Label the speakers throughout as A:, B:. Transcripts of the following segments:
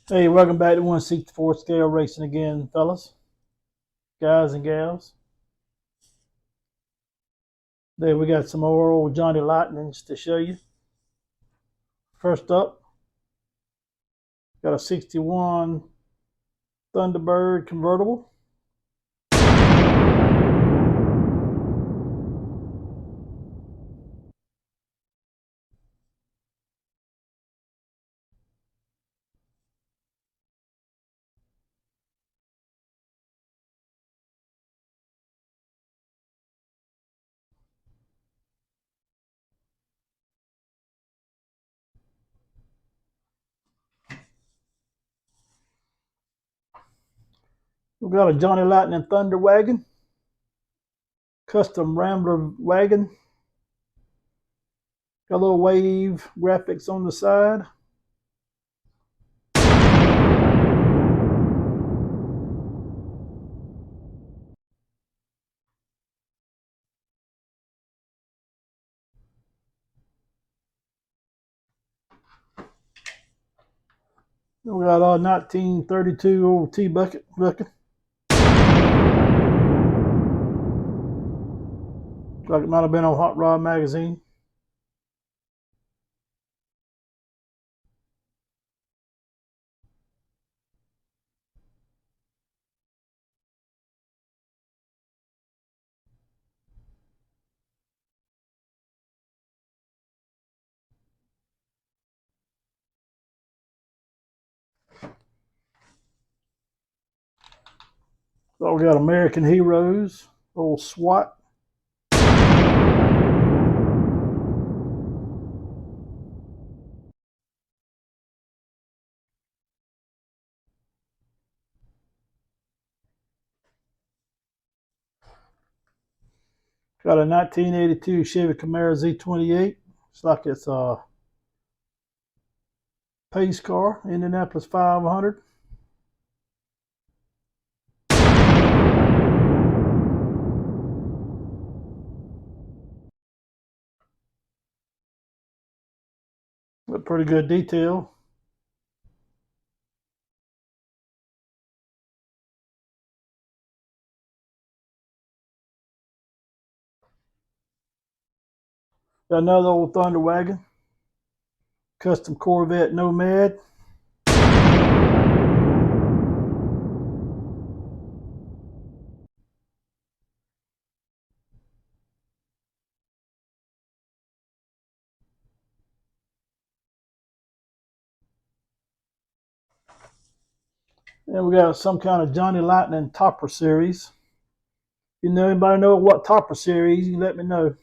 A: Hey, welcome back to 164 Scale Racing again, fellas, guys and gals. There we got some more old Johnny Lightnings to show you. First up, got a 61 Thunderbird convertible. We got a Johnny Lightning Thunder wagon, custom Rambler wagon. Got a little wave graphics on the side. We got a 1932 old T-bucket looking. Like it might have been on Hot Rod magazine. So we got American Heroes, old SWAT. Got a 1982 Chevy Camaro Z28. It's like it's a pace car, Indianapolis 500. With pretty good detail. Got another old Thunder wagon, custom Corvette Nomad. And we got some kind of Johnny Lightning Topper series. If you know anybody know what Topper series, you let me know.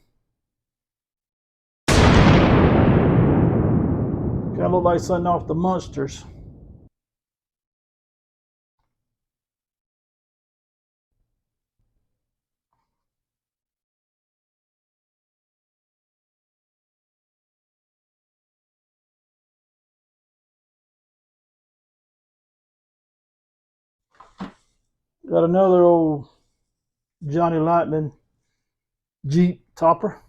A: Kind of look like something off the Munsters. Got another old Johnny Lightning Jeep Topper.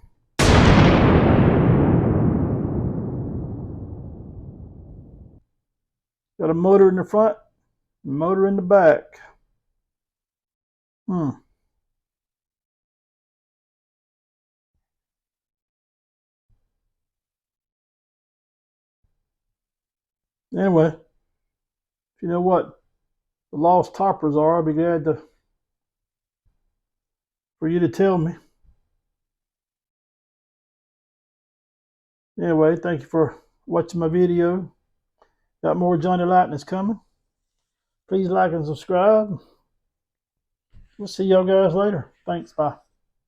A: Got a motor in the front, motor in the back. Anyway, if you know what the lost toppers are, I'll be glad for you to tell me. Anyway, thank you for watching my video. Got more Johnny Lightnings coming. Please like and subscribe. We'll see y'all guys later. Thanks. Bye.